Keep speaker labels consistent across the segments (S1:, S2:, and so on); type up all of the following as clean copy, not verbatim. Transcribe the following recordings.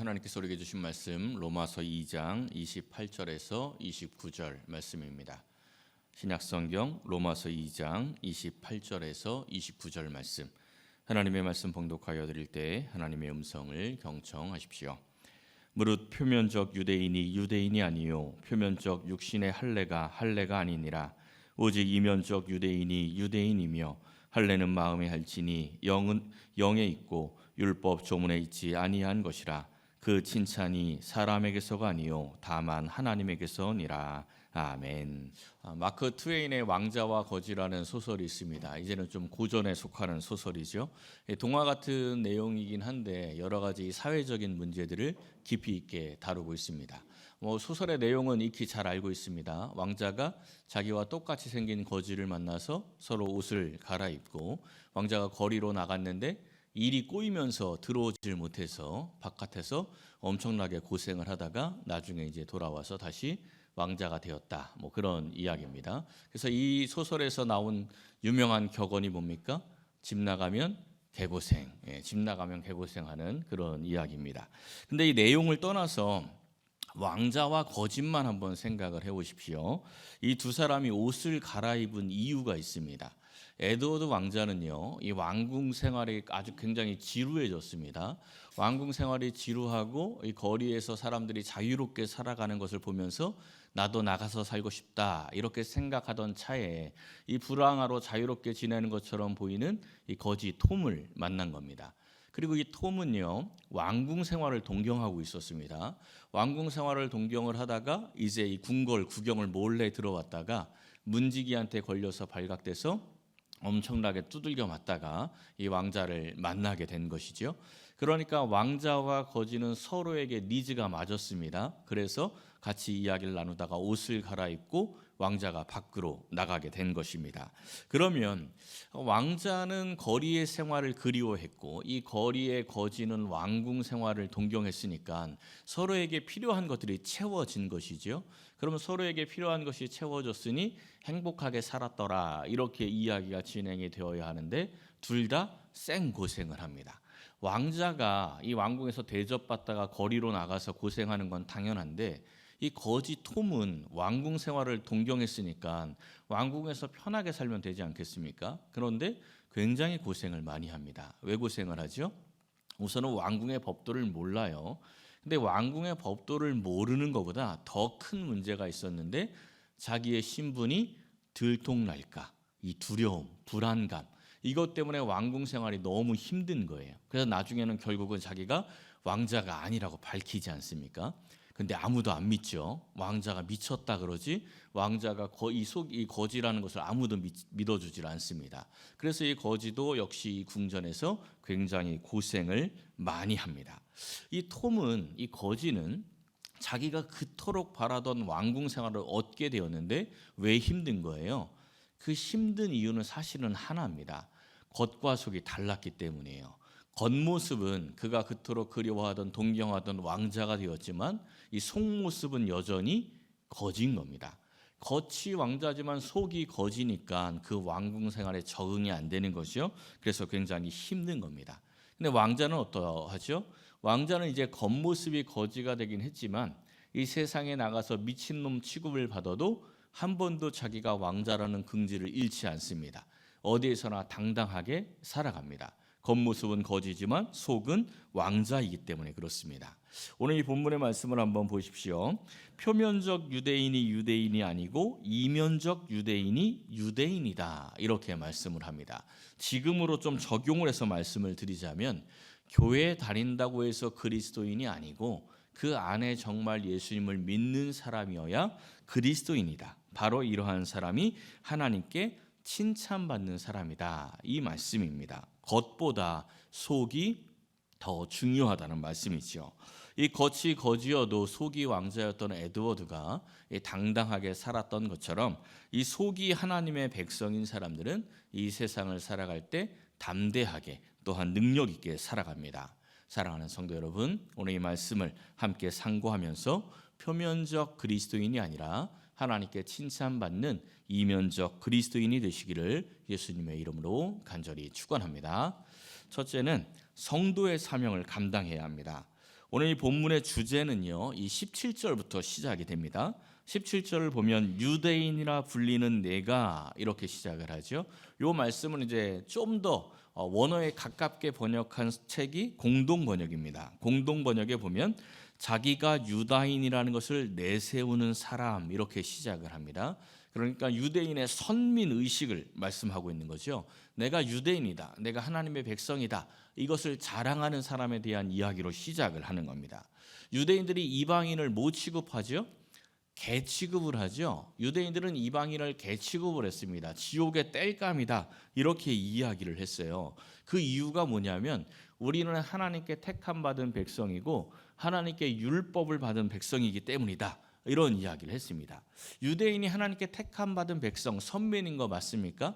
S1: 하나님께서 우리에게 주신 말씀 로마서 2장 28절에서 29절 말씀입니다. 신약성경 로마서 2장 28절에서 29절 말씀, 하나님의 말씀 봉독하여 드릴 때 하나님의 음성을 경청하십시오. 무릇 표면적 유대인이 유대인이 아니요 표면적 육신의 할례가 아니니라. 오직 이면적 유대인이 유대인이며 할례는 마음에 할지니 영은 영에 있고 율법 조문에 있지 아니한 것이라. 그 칭찬이 사람에게서가 아니요 다만 하나님에게서니라. 아멘. 마크 트웨인의 왕자와 거지라는 소설이 있습니다. 이제는 좀 고전에 속하는 소설이죠. 동화 같은 내용이긴 한데 여러 가지 사회적인 문제들을 깊이 있게 다루고 있습니다. 소설의 내용은 익히 잘 알고 있습니다. 왕자가 자기와 똑같이 생긴 거지를 만나서 서로 옷을 갈아입고 왕자가 거리로 나갔는데 일이 꼬이면서 들어오질 못해서 바깥에서 엄청나게 고생을 하다가 나중에 이제 돌아와서 다시 왕자가 되었다. 그런 이야기입니다. 그래서 이 소설에서 나온 유명한 격언이 뭡니까? 집 나가면 개고생. 집 나가면 개고생하는 그런 이야기입니다. 근데 이 내용을 떠나서 왕자와 거짓만 한번 생각을 해보십시오. 이 두 사람이 옷을 갈아입은 이유가 있습니다. 에드워드 왕자는요, 이 왕궁 생활이 아주 굉장히 지루해졌습니다. 왕궁 생활이 지루하고 이 거리에서 사람들이 자유롭게 살아가는 것을 보면서 나도 나가서 살고 싶다 이렇게 생각하던 차에 이 불황하로 자유롭게 지내는 것처럼 보이는 이 거지 톰을 만난 겁니다. 그리고 이 톰은요, 왕궁 생활을 동경하고 있었습니다. 왕궁 생활을 동경을 하다가 이제 이 궁궐 구경을 몰래 들어왔다가 문지기한테 걸려서 발각돼서 엄청나게 두들겨 맞다가 이 왕자를 만나게 된 것이죠. 그러니까 왕자와 거지는 서로에게 니즈가 맞았습니다. 그래서 같이 이야기를 나누다가 옷을 갈아입고 왕자가 밖으로 나가게 된 것입니다. 그러면 왕자는 거리의 생활을 그리워했고 이 거리의 거지는 왕궁 생활을 동경했으니까 서로에게 필요한 것들이 채워진 것이죠. 그러면 서로에게 필요한 것이 채워졌으니 행복하게 살았더라 이렇게 이야기가 진행이 되어야 하는데 둘 다 생고생을 합니다. 왕자가 이 왕궁에서 대접받다가 거리로 나가서 고생하는 건 당연한데 이 거지 톰은 왕궁 생활을 동경했으니까 왕궁에서 편하게 살면 되지 않겠습니까? 그런데 굉장히 고생을 많이 합니다. 왜 고생을 하죠? 우선은 왕궁의 법도를 몰라요. 근데 왕궁의 법도를 모르는 것보다 더 큰 문제가 있었는데 자기의 신분이 들통날까? 이 두려움, 불안감 이것 때문에 왕궁 생활이 너무 힘든 거예요. 그래서 나중에는 결국은 자기가 왕자가 아니라고 밝히지 않습니까? 근데 아무도 안 믿죠. 왕자가 미쳤다 그러지 왕자가 이 거지라는 것을 아무도 믿어주질 않습니다. 그래서 이 거지도 역시 이 궁전에서 굉장히 고생을 많이 합니다. 이 톰은 이 거지는 자기가 그토록 바라던 왕궁 생활을 얻게 되었는데 왜 힘든 거예요? 그 힘든 이유는 사실은 하나입니다. 겉과 속이 달랐기 때문이에요. 겉모습은 그가 그토록 그리워하던 동경하던 왕자가 되었지만 이 속모습은 여전히 거지인 겁니다. 겉이 왕자지만 속이 거지니까 그 왕궁 생활에 적응이 안 되는 것이요. 그래서 굉장히 힘든 겁니다. 근데 왕자는 어떠하죠? 왕자는 이제 겉모습이 거지가 되긴 했지만 이 세상에 나가서 미친놈 취급을 받아도 한 번도 자기가 왕자라는 긍지를 잃지 않습니다. 어디에서나 당당하게 살아갑니다. 겉모습은 거지지만 속은 왕자이기 때문에 그렇습니다. 오늘 이 본문의 말씀을 한번 보십시오. 표면적 유대인이 유대인이 아니고 이면적 유대인이 유대인이다 이렇게 말씀을 합니다. 지금으로 좀 적용을 해서 말씀을 드리자면 교회에 다닌다고 해서 그리스도인이 아니고 그 안에 정말 예수님을 믿는 사람이어야 그리스도인이다. 바로 이러한 사람이 하나님께 칭찬받는 사람이다 이 말씀입니다. 겉보다 속이 더 중요하다는 말씀이죠. 이 겉이 거지여도 속이 왕자였던 에드워드가 당당하게 살았던 것처럼 이 속이 하나님의 백성인 사람들은 이 세상을 살아갈 때 담대하게 또한 능력 있게 살아갑니다. 사랑하는 성도 여러분, 오늘 이 말씀을 함께 상고하면서 표면적 그리스도인이 아니라 하나님께 칭찬받는 이면적 그리스도인이 되시기를 예수님의 이름으로 간절히 축원합니다. 첫째는 성도의 사명을 감당해야 합니다. 오늘 이 본문의 주제는요, 이 17절부터 시작이 됩니다. 17절을 보면 유대인이라 불리는 내가 이렇게 시작을 하죠. 이 말씀은 이제 좀 더 원어에 가깝게 번역한 책이 공동 번역입니다. 공동 번역에 보면 자기가 유다인이라는 것을 내세우는 사람 이렇게 시작을 합니다. 그러니까 유대인의 선민 의식을 말씀하고 있는 거죠. 내가 유대인이다, 내가 하나님의 백성이다, 이것을 자랑하는 사람에 대한 이야기로 시작을 하는 겁니다. 유대인들이 이방인을 뭐 취급하죠? 개 취급을 하죠. 유대인들은 이방인을 개 취급을 했습니다. 지옥의 땔감이다 이렇게 이야기를 했어요. 그 이유가 뭐냐면 우리는 하나님께 택함 받은 백성이고 하나님께 율법을 받은 백성이기 때문이다, 이런 이야기를 했습니다. 유대인이 하나님께 택함 받은 백성, 선민인 거 맞습니까?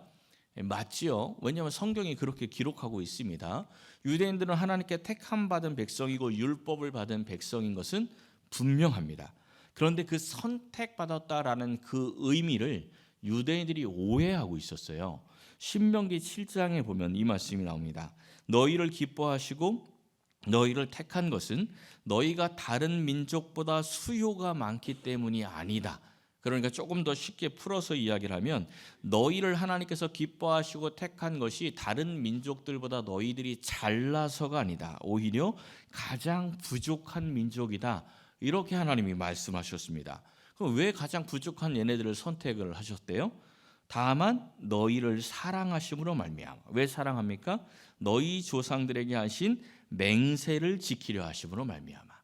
S1: 맞지요. 왜냐하면 성경이 그렇게 기록하고 있습니다. 유대인들은 하나님께 택함 받은 백성이고 율법을 받은 백성인 것은 분명합니다. 그런데 그 선택받았다라는 그 의미를 유대인들이 오해하고 있었어요. 신명기 7장에 보면 이 말씀이 나옵니다. 너희를 기뻐하시고 너희를 택한 것은 너희가 다른 민족보다 수요가 많기 때문이 아니다. 그러니까 조금 더 쉽게 풀어서 이야기를 하면 너희를 하나님께서 기뻐하시고 택한 것이 다른 민족들보다 너희들이 잘나서가 아니다. 오히려 가장 부족한 민족이다. 이렇게 하나님이 말씀하셨습니다. 그럼 왜 가장 부족한 얘네들을 선택을 하셨대요? 다만 너희를 사랑하심으로 말미암아. 왜 사랑합니까? 너희 조상들에게 하신 맹세를 지키려 하심으로 말미암아.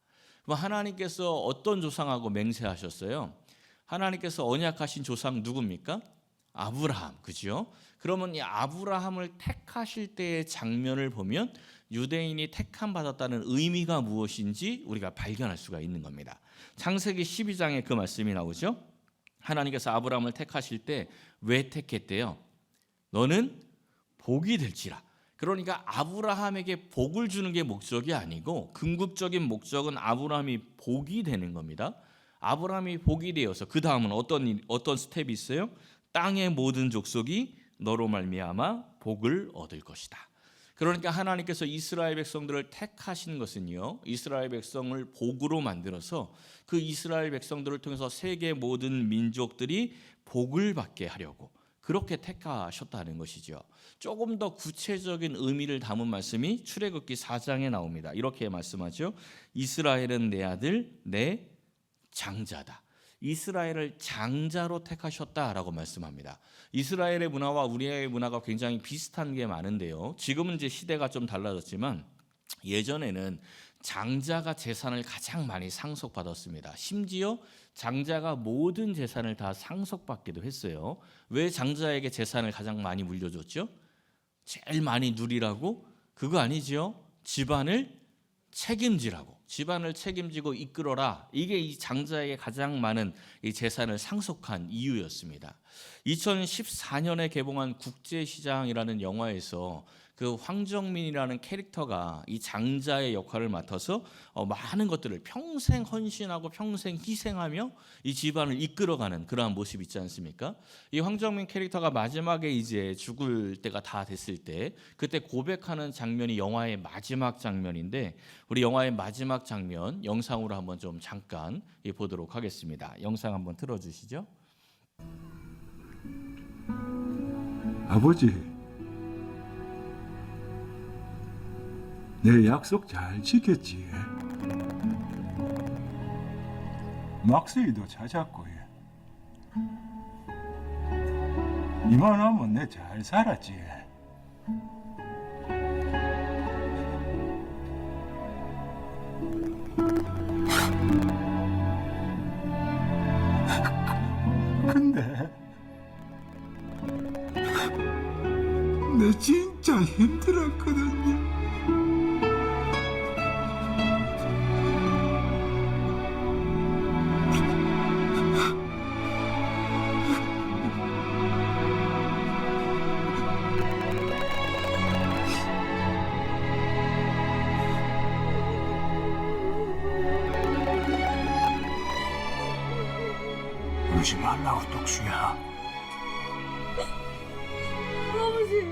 S1: 그럼 하나님께서 어떤 조상하고 맹세하셨어요? 하나님께서 언약하신 조상 누굽니까? 아브라함, 그죠? 그러면 이 아브라함을 택하실 때의 장면을 보면 유대인이 택함 받았다는 의미가 무엇인지 우리가 발견할 수가 있는 겁니다. 창세기 12장에 그 말씀이 나오죠. 하나님께서 아브라함을 택하실 때 왜 택했대요? 너는 복이 될지라. 그러니까 아브라함에게 복을 주는 게 목적이 아니고 궁극적인 목적은 아브라함이 복이 되는 겁니다. 아브라함이 복이 되어서 그 다음은 어떤 스텝이 있어요? 땅의 모든 족속이 너로 말미암아 복을 얻을 것이다. 그러니까 하나님께서 이스라엘 백성들을 택하신 것은요, 이스라엘 백성을 복으로 만들어서 그 이스라엘 백성들을 통해서 세계 모든 민족들이 복을 받게 하려고 그렇게 택하셨다는 것이죠. 조금 더 구체적인 의미를 담은 말씀이 출애굽기 4장에 나옵니다. 이렇게 말씀하죠. 이스라엘은 내 아들, 내 장자다. 이스라엘을 장자로 택하셨다라고 말씀합니다. 이스라엘의 문화와 우리의 문화가 굉장히 비슷한 게 많은데요. 지금은 이제 시대가 좀 달라졌지만 예전에는 장자가 재산을 가장 많이 상속받았습니다. 심지어 장자가 모든 재산을 다 상속받기도 했어요. 왜 장자에게 재산을 가장 많이 물려줬죠? 제일 많이 누리라고? 그거 아니죠. 집안을 책임지라고. 집안을 책임지고 이끌어라. 이게 이 장자에게 가장 많은 이 재산을 상속한 이유였습니다. 2014년에 개봉한 국제시장이라는 영화에서 그 황정민이라는 캐릭터가 이 장자의 역할을 맡아서 많은 것들을 평생 헌신하고 평생 희생하며 이 집안을 이끌어가는 그러한 모습이 있지 않습니까? 이 황정민 캐릭터가 마지막에 이제 죽을 때가 다 됐을 때 그때 고백하는 장면이 영화의 마지막 장면인데 우리 영화의 마지막 장면 영상으로 한번 좀 잠깐 보도록 하겠습니다. 영상 한번 틀어주시죠.
S2: 아버지, 내 약속 잘 지켰지? 막스이도 찾았고 이만하면 내 잘 살았지? 근데 내 진짜 힘들었거든요. 울지 말라고, 독수야.
S3: 아버지.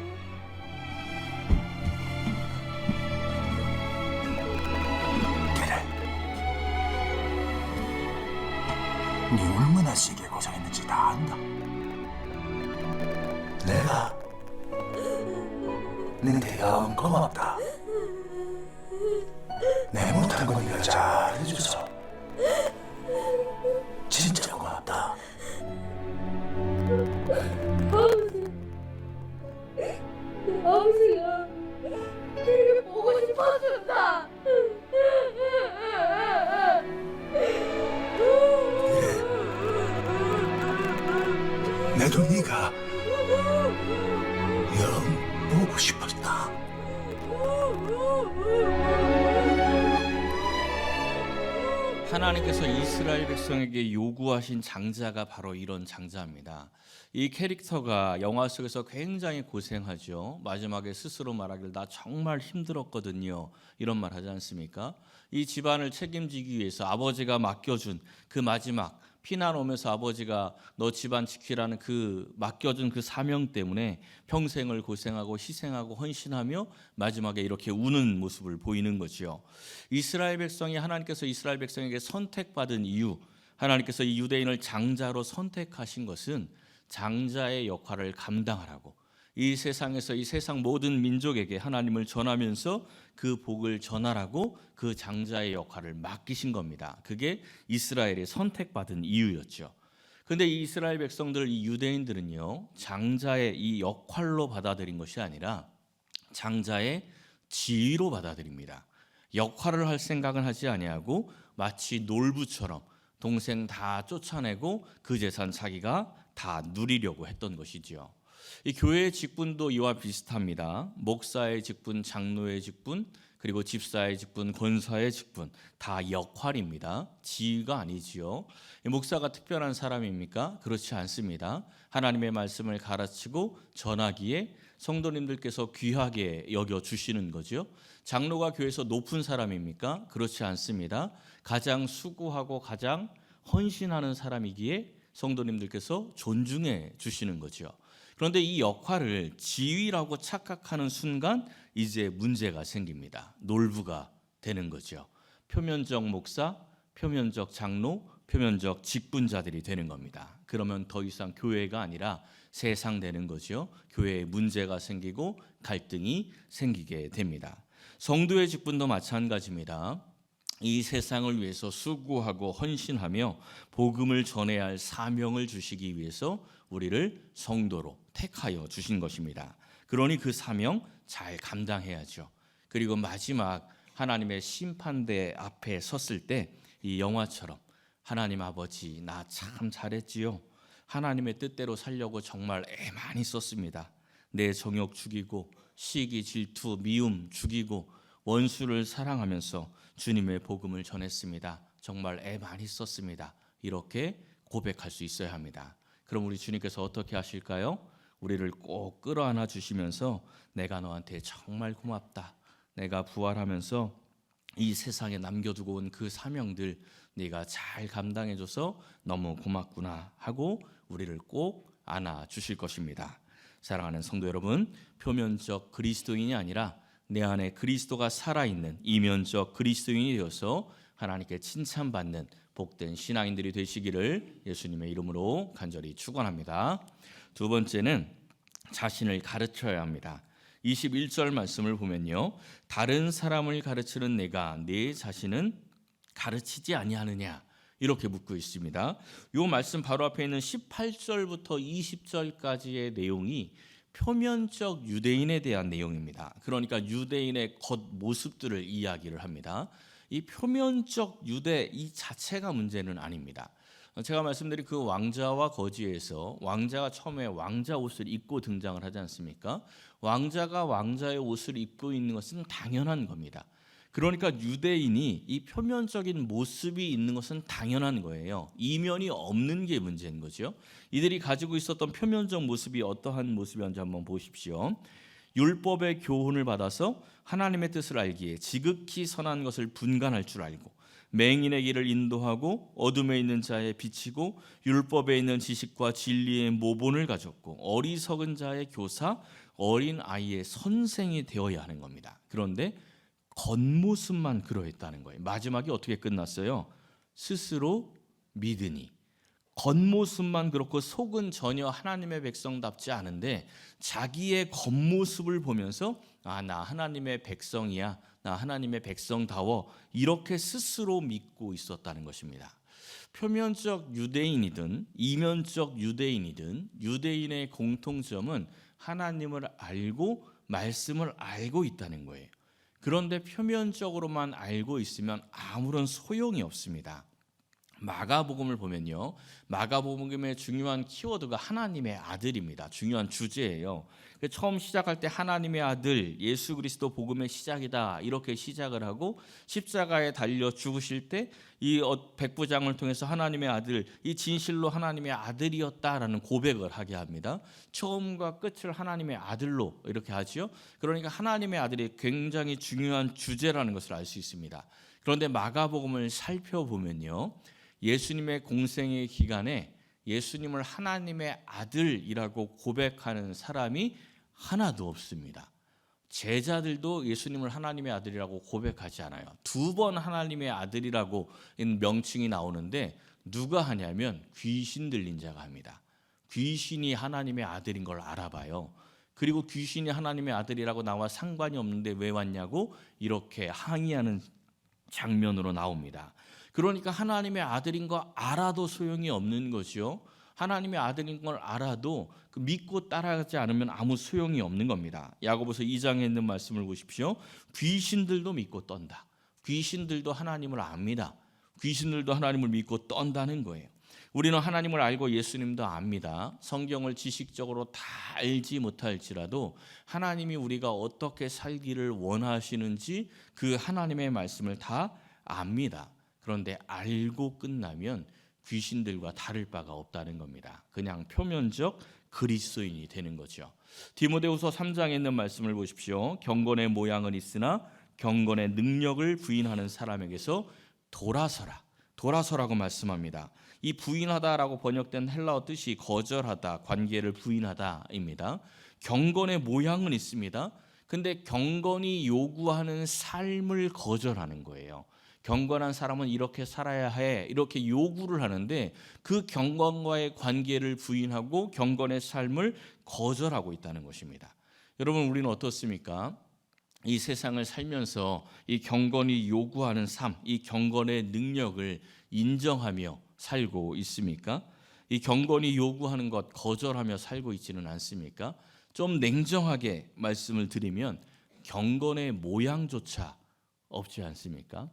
S2: 그래, 얼마나 세게 고생했는지 다 안다. 내가 너한테 영 고맙다. 내 못한 건 네가 잘 해줘서 진짜 고맙다.
S3: 아버지가 되게 보고 싶어진다.
S2: 내도 네가 영 보고 싶었다.
S1: 하나님께서 이스라엘 백성에게 요구하신 장자가 바로 이런 장자입니다. 이 캐릭터가 영화 속에서 굉장히 고생하죠. 마지막에 스스로 말하길 나 정말 힘들었거든요. 이런 말 하지 않습니까? 이 집안을 책임지기 위해서 아버지가 맡겨준 그 마지막 피난 오면서 아버지가 너 집안 지키라는 그 맡겨준 그 사명 때문에 평생을 고생하고 희생하고 헌신하며 마지막에 이렇게 우는 모습을 보이는 거죠. 이스라엘 백성이 하나님께서 이스라엘 백성에게 선택받은 이유, 하나님께서 이 유대인을 장자로 선택하신 것은 장자의 역할을 감당하라고, 이 세상에서 이 세상 모든 민족에게 하나님을 전하면서 그 복을 전하라고 그 장자의 역할을 맡기신 겁니다. 그게 이스라엘이 선택받은 이유였죠. 그런데 이 이스라엘 백성들, 이 유대인들은요, 장자의 이 역할로 받아들인 것이 아니라 장자의 지위로 받아들입니다. 역할을 할 생각은 하지 아니하고 마치 놀부처럼 동생 다 쫓아내고 그 재산 자기가 다 누리려고 했던 것이지요. 이 교회의 직분도 이와 비슷합니다. 목사의 직분, 장로의 직분, 그리고 집사의 직분, 권사의 직분 다 역할입니다. 지위가 아니지요. 목사가 특별한 사람입니까? 그렇지 않습니다. 하나님의 말씀을 가르치고 전하기에 성도님들께서 귀하게 여겨주시는 거죠. 장로가 교회에서 높은 사람입니까? 그렇지 않습니다. 가장 수고하고 가장 헌신하는 사람이기에 성도님들께서 존중해 주시는 거죠. 그런데 이 역할을 지위라고 착각하는 순간 이제 문제가 생깁니다. 놀부가 되는 거죠. 표면적 목사, 표면적 장로, 표면적 직분자들이 되는 겁니다. 그러면 더 이상 교회가 아니라 세상 되는 거죠. 교회에 문제가 생기고 갈등이 생기게 됩니다. 성도의 직분도 마찬가지입니다. 이 세상을 위해서 수고하고 헌신하며 복음을 전해야 할 사명을 주시기 위해서 우리를 성도로 택하여 주신 것입니다. 그러니 그 사명 잘 감당해야죠. 그리고 마지막 하나님의 심판대 앞에 섰을 때 이 영화처럼 하나님 아버지 나 참 잘했지요. 하나님의 뜻대로 살려고 정말 애 많이 썼습니다. 내 정욕 죽이고 시기 질투 미움 죽이고 원수를 사랑하면서 주님의 복음을 전했습니다. 정말 애 많이 썼습니다. 이렇게 고백할 수 있어야 합니다. 그럼 우리 주님께서 어떻게 하실까요? 우리를 꼭 끌어안아 주시면서 내가 너한테 정말 고맙다. 내가 부활하면서 이 세상에 남겨두고 온 그 사명들 네가 잘 감당해줘서 너무 고맙구나 하고 우리를 꼭 안아 주실 것입니다. 사랑하는 성도 여러분, 표면적 그리스도인이 아니라 내 안에 그리스도가 살아있는 이면적 그리스도인이 되어서 하나님께 칭찬받는 복된 신앙인들이 되시기를 예수님의 이름으로 간절히 축원합니다. 두 번째는 자신을 가르쳐야 합니다. 21절 말씀을 보면요, 다른 사람을 가르치는 내가 내 자신은 가르치지 아니하느냐 이렇게 묻고 있습니다. 이 말씀 바로 앞에 있는 18절부터 20절까지의 내용이 표면적 유대인에 대한 내용입니다. 그러니까 유대인의 겉모습들을 이야기를 합니다. 이 표면적 유대 이 자체가 문제는 아닙니다. 제가 말씀드린 그 왕자와 거지에서 왕자가 처음에 왕자 옷을 입고 등장을 하지 않습니까? 왕자가 왕자의 옷을 입고 있는 것은 당연한 겁니다. 그러니까 유대인이 이 표면적인 모습이 있는 것은 당연한 거예요. 이면이 없는 게 문제인 거죠. 이들이 가지고 있었던 표면적 모습이 어떠한 모습이었는지 한번 보십시오. 율법의 교훈을 받아서 하나님의 뜻을 알기에 지극히 선한 것을 분간할 줄 알고 맹인의 길을 인도하고 어둠에 있는 자에 비치고 율법에 있는 지식과 진리의 모본을 가졌고 어리석은 자의 교사, 어린 아이의 선생이 되어야 하는 겁니다. 그런데 겉모습만 그러했다는 거예요. 마지막이 어떻게 끝났어요? 스스로 믿으니 겉모습만 그렇고 속은 전혀 하나님의 백성답지 않은데 자기의 겉모습을 보면서 나 하나님의 백성이야, 나 하나님의 백성다워, 이렇게 스스로 믿고 있었다는 것입니다. 표면적 유대인이든 이면적 유대인이든 유대인의 공통점은 하나님을 알고 말씀을 알고 있다는 거예요. 그런데 표면적으로만 알고 있으면 아무런 소용이 없습니다. 마가복음을 보면요, 마가복음의 중요한 키워드가 하나님의 아들입니다. 중요한 주제예요. 처음 시작할 때 하나님의 아들 예수 그리스도 복음의 시작이다, 이렇게 시작을 하고 십자가에 달려 죽으실 때 이 백부장을 통해서 하나님의 아들, 이 진실로 하나님의 아들이었다라는 고백을 하게 합니다. 처음과 끝을 하나님의 아들로 이렇게 하지요. 그러니까 하나님의 아들이 굉장히 중요한 주제라는 것을 알 수 있습니다. 그런데 마가복음을 살펴보면요, 예수님의 공생의 기간에 예수님을 하나님의 아들이라고 고백하는 사람이 하나도 없습니다. 제자들도 예수님을 하나님의 아들이라고 고백하지 않아요. 2번 하나님의 아들이라고 명칭이 나오는데 누가 하냐면 귀신 들린 자가 합니다. 귀신이 하나님의 아들인 걸 알아봐요. 그리고 귀신이 하나님의 아들이라고 나와 상관이 없는데 왜 왔냐고 이렇게 항의하는 장면으로 나옵니다. 그러니까 하나님의 아들인 거 알아도 소용이 없는 것이요, 하나님의 아들인 걸 알아도 믿고 따라가지 않으면 아무 소용이 없는 겁니다. 야고보서 2장에 있는 말씀을 보십시오. 귀신들도 믿고 떤다. 귀신들도 하나님을 압니다. 귀신들도 하나님을 믿고 떤다는 거예요. 우리는 하나님을 알고 예수님도 압니다. 성경을 지식적으로 다 알지 못할지라도 하나님이 우리가 어떻게 살기를 원하시는지 그 하나님의 말씀을 다 압니다. 그런데 알고 끝나면 귀신들과 다를 바가 없다는 겁니다. 그냥 표면적 그리스도인이 되는 거죠. 디모데후서 3장에 있는 말씀을 보십시오. 경건의 모양은 있으나 경건의 능력을 부인하는 사람에게서 돌아서라고 말씀합니다. 이 부인하다라고 번역된 헬라어 뜻이 거절하다, 관계를 부인하다입니다. 경건의 모양은 있습니다. 근데 경건이 요구하는 삶을 거절하는 거예요. 경건한 사람은 이렇게 살아야 해, 이렇게 요구를 하는데 그 경건과의 관계를 부인하고 경건의 삶을 거절하고 있다는 것입니다. 여러분, 우리는 어떻습니까? 이 세상을 살면서 이 경건이 요구하는 삶, 이 경건의 능력을 인정하며 살고 있습니까? 이 경건이 요구하는 것 거절하며 살고 있지는 않습니까? 좀 냉정하게 말씀을 드리면 경건의 모양조차 없지 않습니까?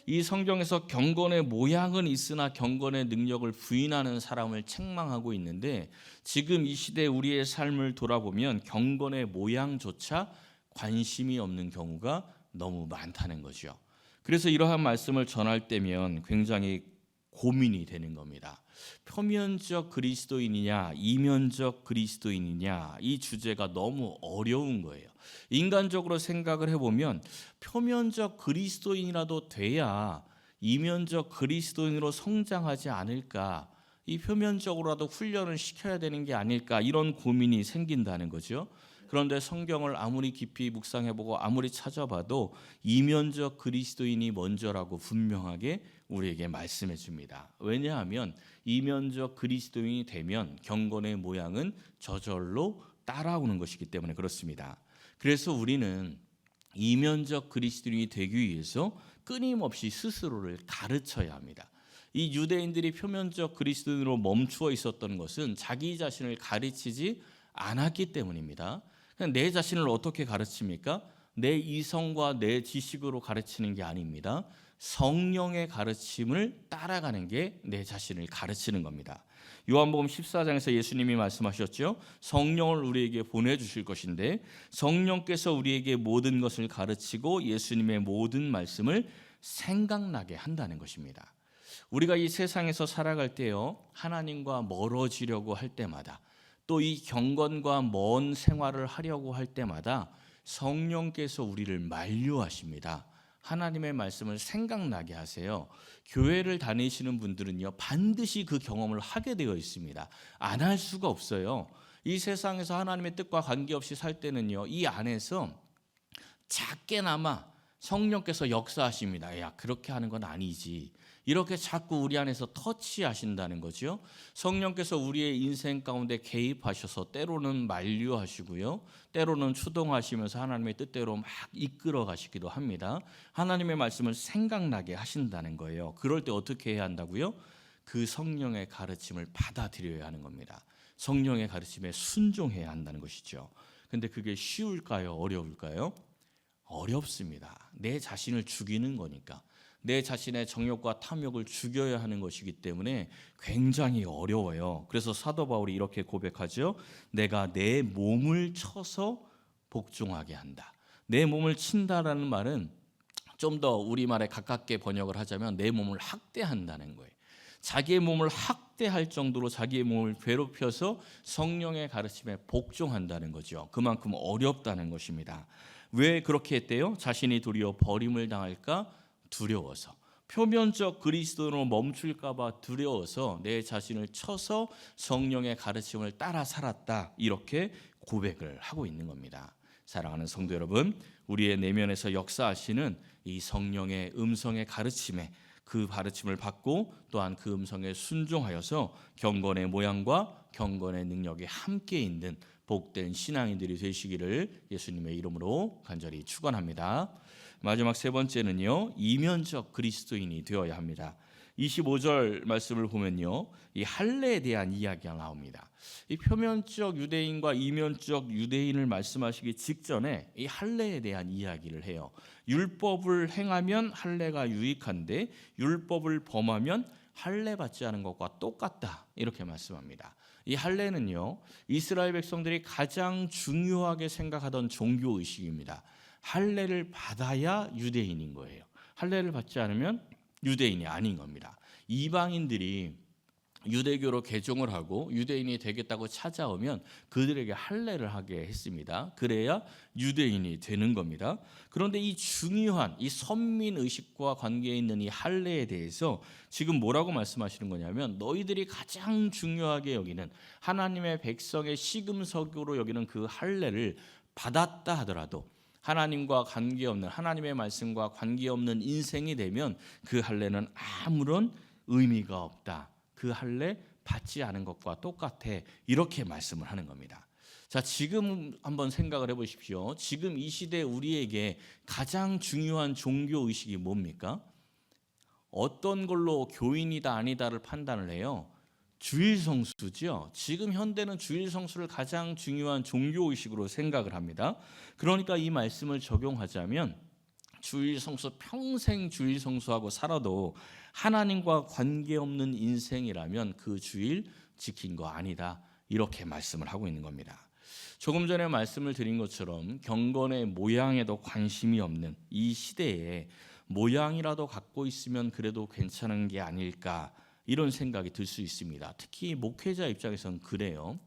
S1: 이 성경에서 경건의 모양은 있으나 경건의 능력을 부인하는 사람을 책망하고 있는데 지금 이 시대 우리의 삶을 돌아보면 경건의 모양조차 관심이 없는 경우가 너무 많다는 거죠. 그래서 이러한 말씀을 전할 때면 굉장히 고민이 되는 겁니다. 표면적 그리스도인이냐 이면적 그리스도인이냐, 이 주제가 너무 어려운 거예요. 인간적으로 생각을 해보면 표면적 그리스도인이라도 돼야 이면적 그리스도인으로 성장하지 않을까, 이 표면적으로라도 훈련을 시켜야 되는 게 아닐까, 이런 고민이 생긴다는 거죠. 그런데 성경을 아무리 깊이 묵상해보고 아무리 찾아봐도 이면적 그리스도인이 먼저라고 분명하게 우리에게 말씀해 줍니다. 왜냐하면 이면적 그리스도인이 되면 경건의 모양은 저절로 따라오는 것이기 때문에 그렇습니다. 그래서 우리는 이면적 그리스도인이 되기 위해서 끊임없이 스스로를 가르쳐야 합니다. 이 유대인들이 표면적 그리스도인으로 멈추어 있었던 것은 자기 자신을 가르치지 않았기 때문입니다. 내 자신을 어떻게 가르칩니까? 내 이성과 내 지식으로 가르치는 게 아닙니다. 성령의 가르침을 따라가는 게 내 자신을 가르치는 겁니다. 요한복음 14장에서 예수님이 말씀하셨죠. 성령을 우리에게 보내주실 것인데 성령께서 우리에게 모든 것을 가르치고 예수님의 모든 말씀을 생각나게 한다는 것입니다. 우리가 이 세상에서 살아갈 때요, 하나님과 멀어지려고 할 때마다 또 이 경건과 먼 생활을 하려고 할 때마다 성령께서 우리를 만류하십니다. 하나님의 말씀을 생각나게 하세요. 교회를 다니시는 분들은요, 반드시 그 경험을 하게 되어 있습니다. 안 할 수가 없어요. 이 세상에서 하나님의 뜻과 관계없이 살 때는요, 이 안에서 작게나마 성령께서 역사하십니다. 야, 그렇게 하는 건 아니지. 이렇게 자꾸 우리 안에서 터치하신다는 거죠. 성령께서 우리의 인생 가운데 개입하셔서 때로는 만류하시고요, 때로는 추동하시면서 하나님의 뜻대로 막 이끌어 가시기도 합니다. 하나님의 말씀을 생각나게 하신다는 거예요. 그럴 때 어떻게 해야 한다고요? 그 성령의 가르침을 받아들여야 하는 겁니다. 성령의 가르침에 순종해야 한다는 것이죠. 근데 그게 쉬울까요? 어려울까요? 어렵습니다. 내 자신을 죽이는 거니까. 내 자신의 정욕과 탐욕을 죽여야 하는 것이기 때문에 굉장히 어려워요. 그래서 사도 바울이 이렇게 고백하죠. 내가 내 몸을 쳐서 복종하게 한다. 내 몸을 친다라는 말은 좀 더 우리말에 가깝게 번역을 하자면 내 몸을 학대한다는 거예요. 자기의 몸을 학대할 정도로 자기의 몸을 괴롭혀서 성령의 가르침에 복종한다는 거죠. 그만큼 어렵다는 것입니다. 왜 그렇게 했대요? 자신이 도리어 버림을 당할까 두려워서, 표면적 그리스도로 멈출까 봐 두려워서 내 자신을 쳐서 성령의 가르침을 따라 살았다, 이렇게 고백을 하고 있는 겁니다. 사랑하는 성도 여러분, 우리의 내면에서 역사하시는 이 성령의 음성의 가르침에, 그 가르침을 받고 또한 그 음성에 순종하여서 경건의 모양과 경건의 능력이 함께 있는 복된 신앙인들이 되시기를 예수님의 이름으로 간절히 축원합니다. 마지막 세 번째는요, 이면적 그리스도인이 되어야 합니다. 25절 말씀을 보면요, 이 할례에 대한 이야기가 나옵니다. 이 표면적 유대인과 이면적 유대인을 말씀하시기 직전에 이 할례에 대한 이야기를 해요. 율법을 행하면 할례가 유익한데 율법을 범하면 할례 받지 않은 것과 똑같다, 이렇게 말씀합니다. 이 할례는요, 이스라엘 백성들이 가장 중요하게 생각하던 종교 의식입니다. 할례를 받아야 유대인인 거예요. 할례를 받지 않으면 유대인이 아닌 겁니다. 이방인들이 유대교로 개종을 하고 유대인이 되겠다고 찾아오면 그들에게 할례를 하게 했습니다. 그래야 유대인이 되는 겁니다. 그런데 이 중요한 이 선민 의식과 관계에 있는 이 할례에 대해서 지금 뭐라고 말씀하시는 거냐면, 너희들이 가장 중요하게 여기는 하나님의 백성의 시금석으로 여기는 그 할례를 받았다 하더라도 하나님과 관계없는, 하나님의 말씀과 관계없는 인생이 되면 그 할례는 아무런 의미가 없다. 그 할례 받지 않은 것과 똑같아. 이렇게 말씀을 하는 겁니다. 자, 지금 한번 생각을 해보십시오. 지금 이 시대 우리에게 가장 중요한 종교 의식이 뭡니까? 어떤 걸로 교인이다 아니다를 판단을 해요? 주일 성수죠. 지금 현대는 주일 성수를 가장 중요한 종교 의식으로 생각을 합니다. 그러니까 이 말씀을 적용하자면 주일 성수, 평생 주일 성수하고 살아도 하나님과 관계없는 인생이라면 그 주일 지킨 거 아니다, 이렇게 말씀을 하고 있는 겁니다. 조금 전에 말씀을 드린 것처럼 경건의 모양에도 관심이 없는 이 시대에 모양이라도 갖고 있으면 그래도 괜찮은 게 아닐까, 이런 생각이 들 수 있습니다. 특히 목회자 입장에서는 그래요.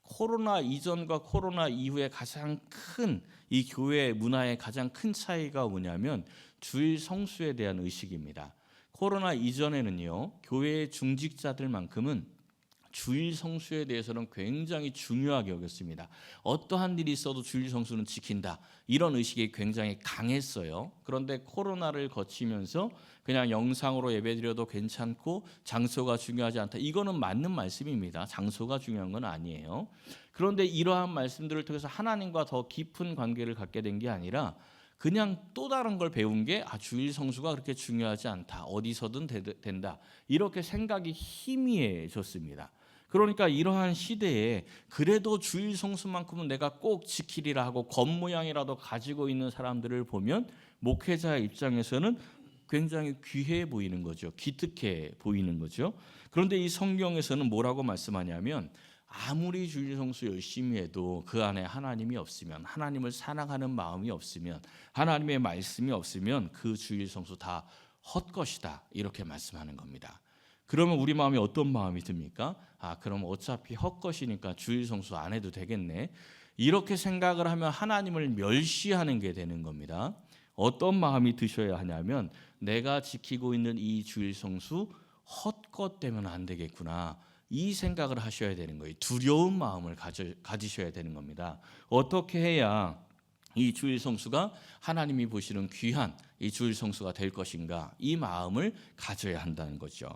S1: 코로나 이전과 코로나 이후에 가장 큰 이 교회 문화의 가장 큰 차이가 뭐냐면 주일 성수에 대한 의식입니다. 코로나 이전에는요, 교회의 중직자들만큼은 주일 성수에 대해서는 굉장히 중요하게 여겼습니다. 어떠한 일이 있어도 주일 성수는 지킨다, 이런 의식이 굉장히 강했어요. 그런데 코로나를 거치면서 그냥 영상으로 예배드려도 괜찮고 장소가 중요하지 않다, 이거는 맞는 말씀입니다. 장소가 중요한 건 아니에요. 그런데 이러한 말씀들을 통해서 하나님과 더 깊은 관계를 갖게 된 게 아니라 그냥 또 다른 걸 배운 게 주일 성수가 그렇게 중요하지 않다, 어디서든 된다, 이렇게 생각이 희미해졌습니다. 그러니까 이러한 시대에 그래도 주일 성수만큼은 내가 꼭 지키리라 하고 겉모양이라도 가지고 있는 사람들을 보면 목회자의 입장에서는 굉장히 귀해 보이는 거죠. 기특해 보이는 거죠. 그런데 이 성경에서는 뭐라고 말씀하냐면, 아무리 주일 성수 열심히 해도 그 안에 하나님이 없으면, 하나님을 사랑하는 마음이 없으면, 하나님의 말씀이 없으면 그 주일 성수 다 헛것이다, 이렇게 말씀하는 겁니다. 그러면 우리 마음에 어떤 마음이 듭니까? 그럼 어차피 헛것이니까 주일 성수 안 해도 되겠네, 이렇게 생각을 하면 하나님을 멸시하는 게 되는 겁니다. 어떤 마음이 드셔야 하냐면, 내가 지키고 있는 이 주일 성수 헛것되면 안 되겠구나, 이 생각을 하셔야 되는 거예요. 두려운 마음을 가지셔야 되는 겁니다. 어떻게 해야 이 주일 성수가 하나님이 보시는 귀한 이 주일 성수가 될 것인가, 이 마음을 가져야 한다는 거죠.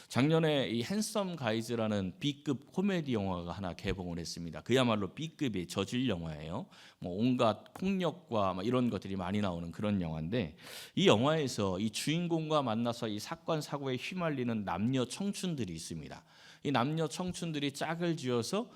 S1: 작년에 이 핸섬 가이즈라는 B급 코미디 영화가 하나 개봉을 했습니다. 그야말로 B급의 저질 영화예요. 뭐 온갖 폭력과 이런 것들이 많이 나오는 그런 영화인데, 이 영화에서 이 주인공과 만나서 이 사건 사고에 휘말리는 남녀 청춘들이 있습니다. 이 남녀 청춘들이 짝을 지어서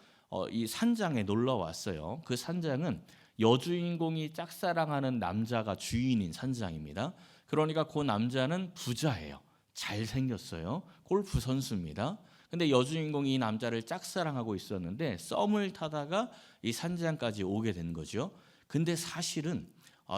S1: 이 산장에 놀러 왔어요. 그 산장은 여주인공이 짝사랑하는 남자가 주인인 산장입니다. 그러니까 그 남자는 부자예요. 잘생겼어요. 골프 선수입니다. 근데 여주인공이 이 남자를 짝사랑하고 있었는데 썸을 타다가 이 산장까지 오게 된 거죠. 근데 사실은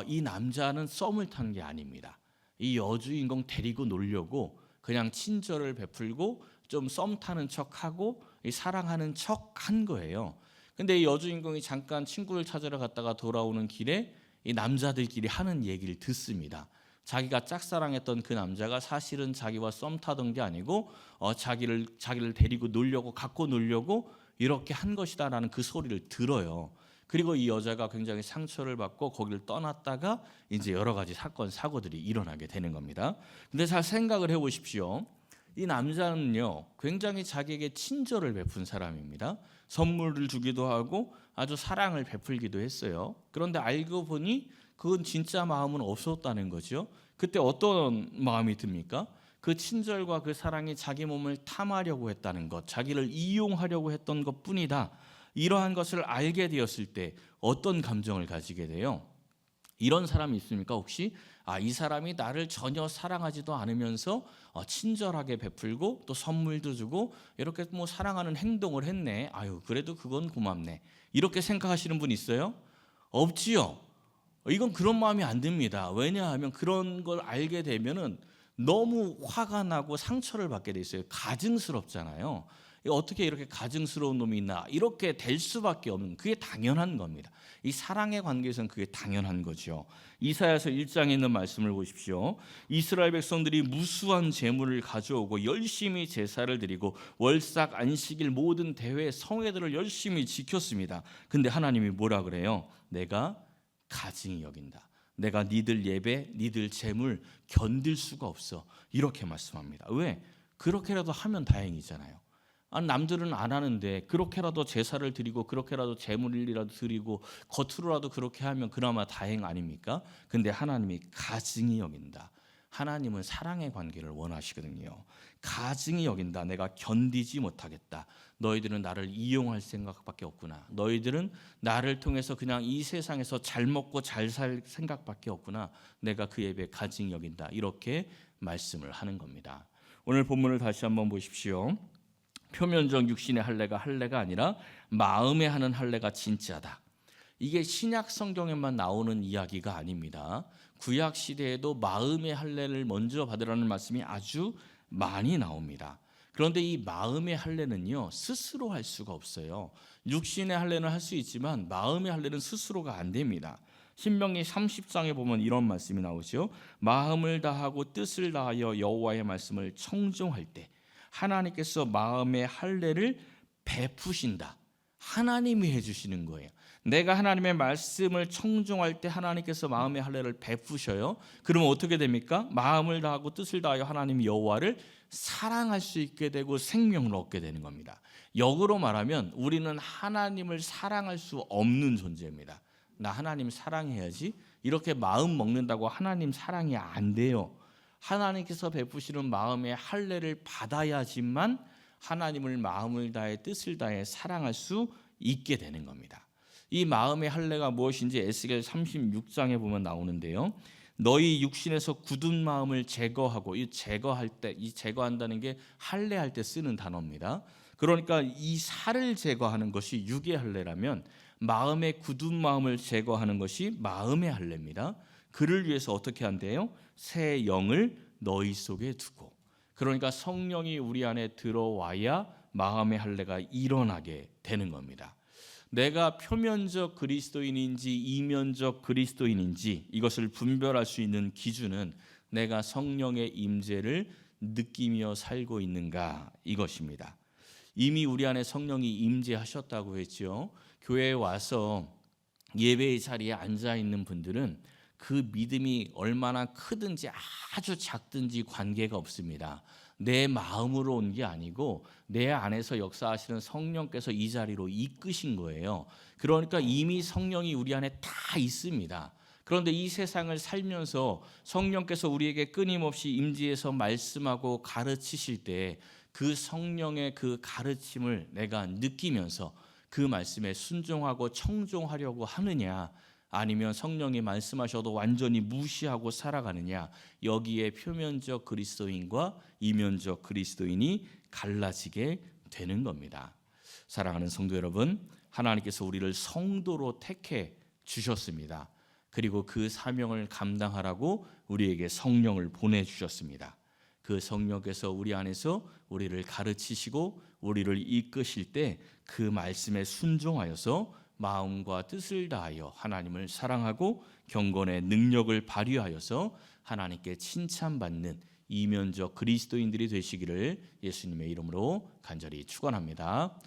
S1: 이 남자는 썸을 탄 게 아닙니다. 이 여주인공 데리고 놀려고 그냥 친절을 베풀고 좀 썸 타는 척하고 사랑하는 척한 거예요. 근데 이 여주인공이 잠깐 친구를 찾으러 갔다가 돌아오는 길에 이 남자들끼리 하는 얘기를 듣습니다. 자기가 짝사랑했던 그 남자가 사실은 자기와 썸 타던 게 아니고 자기를 데리고 놀려고, 갖고 놀려고 이렇게 한 것이다라는 그 소리를 들어요. 그리고 이 여자가 굉장히 상처를 받고 거기를 떠났다가 이제 여러 가지 사건 사고들이 일어나게 되는 겁니다. 근데 잘 생각을 해보십시오. 이 남자는요, 굉장히 자기에게 친절을 베푼 사람입니다. 선물을 주기도 하고 아주 사랑을 베풀기도 했어요. 그런데 알고 보니 그건 진짜 마음은 없었다는 거죠. 그때 어떤 마음이 듭니까? 그 친절과 그 사랑이 자기 몸을 탐하려고 했다는 것, 자기를 이용하려고 했던 것뿐이다. 이러한 것을 알게 되었을 때 어떤 감정을 가지게 돼요? 이런 사람이 있습니까? 혹시 이 사람이 나를 전혀 사랑하지도 않으면서 친절하게 베풀고 또 선물도 주고 이렇게 뭐 사랑하는 행동을 했네. 아유, 그래도 그건 고맙네. 이렇게 생각하시는 분 있어요? 없지요. 이건 그런 마음이 안 듭니다. 왜냐하면 그런 걸 알게 되면은 너무 화가 나고 상처를 받게 돼 있어요. 가증스럽잖아요. 어떻게 이렇게 가증스러운 놈이 있나, 이렇게 될 수밖에 없는, 그게 당연한 겁니다. 이 사랑의 관계에서는 그게 당연한 거죠. 이사야서 1장에 있는 말씀을 보십시오. 이스라엘 백성들이 무수한 재물을 가져오고 열심히 제사를 드리고 월삭 안식일 모든 대회 성회들을 열심히 지켰습니다. 근데 하나님이 뭐라 그래요? 내가 가증히 여긴다. 내가 니들 예배, 니들 재물 견딜 수가 없어. 이렇게 말씀합니다. 왜? 그렇게라도 하면 다행이잖아요. 남들은 안 하는데 그렇게라도 제사를 드리고 그렇게라도 제물이라도 드리고 겉으로라도 그렇게 하면 그나마 다행 아닙니까? 근데 하나님이 가증히 여긴다. 하나님은 사랑의 관계를 원하시거든요. 가증히 여긴다. 내가 견디지 못하겠다. 너희들은 나를 이용할 생각밖에 없구나. 너희들은 나를 통해서 그냥 이 세상에서 잘 먹고 잘 살 생각밖에 없구나. 내가 그 예배에 가증히 여긴다. 이렇게 말씀을 하는 겁니다. 오늘 본문을 다시 한번 보십시오. 표면적 육신의 할례가 아니라 마음에 하는 할례가 진짜다. 이게 신약 성경에만 나오는 이야기가 아닙니다. 구약 시대에도 마음의 할례를 먼저 받으라는 말씀이 아주 많이 나옵니다. 그런데 이 마음의 할례는요, 스스로 할 수가 없어요. 육신의 할례는 할 수 있지만 마음의 할례는 스스로가 안 됩니다. 신명기 30장에 보면 이런 말씀이 나오죠. 마음을 다하고 뜻을 다하여 여호와의 말씀을 청종할 때 하나님께서 마음의 할례를 베푸신다. 하나님이 해주시는 거예요. 내가 하나님의 말씀을 청종할 때 하나님께서 마음의 할례를 베푸셔요. 그러면 어떻게 됩니까? 마음을 다하고 뜻을 다하여 하나님 여호와를 사랑할 수 있게 되고 생명을 얻게 되는 겁니다. 역으로 말하면 우리는 하나님을 사랑할 수 없는 존재입니다. 나 하나님 사랑해야지, 이렇게 마음 먹는다고 하나님 사랑이 안 돼요. 하나님께서 베푸시는 마음의 할례를 받아야지만 하나님을 마음을 다해 뜻을 다해 사랑할 수 있게 되는 겁니다. 이 마음의 할례가 무엇인지 에스겔 36장에 보면 나오는데요. 너희 육신에서 굳은 마음을 제거하고, 이 제거할 때, 이 제거한다는 게 할례할 때 쓰는 단어입니다. 그러니까 이 살을 제거하는 것이 육의 할례라면 마음의 굳은 마음을 제거하는 것이 마음의 할례입니다. 그를 위해서 어떻게 한대요? 새 영을 너희 속에 두고. 그러니까 성령이 우리 안에 들어와야 마음의 할례가 일어나게 되는 겁니다. 내가 표면적 그리스도인인지 이면적 그리스도인인지 이것을 분별할 수 있는 기준은 내가 성령의 임재를 느끼며 살고 있는가, 이것입니다. 이미 우리 안에 성령이 임재하셨다고 했죠. 교회에 와서 예배의 자리에 앉아 있는 분들은 그 믿음이 얼마나 크든지 아주 작든지 관계가 없습니다. 내 마음으로 온 게 아니고 내 안에서 역사하시는 성령께서 이 자리로 이끄신 거예요. 그러니까 이미 성령이 우리 안에 다 있습니다. 그런데 이 세상을 살면서 성령께서 우리에게 끊임없이 임재해서 말씀하고 가르치실 때 그 성령의 그 가르침을 내가 느끼면서 그 말씀에 순종하고 청종하려고 하느냐, 아니면 성령이 말씀하셔도 완전히 무시하고 살아가느냐, 여기에 표면적 그리스도인과 이면적 그리스도인이 갈라지게 되는 겁니다. 사랑하는 성도 여러분, 하나님께서 우리를 성도로 택해 주셨습니다. 그리고 그 사명을 감당하라고 우리에게 성령을 보내주셨습니다. 그 성령께서 우리 안에서 우리를 가르치시고 우리를 이끄실 때 그 말씀에 순종하여서 마음과 뜻을 다하여 하나님을 사랑하고 경건의 능력을 발휘하여서 하나님께 칭찬받는 이면적 그리스도인들이 되시기를 예수님의 이름으로 간절히 축원합니다.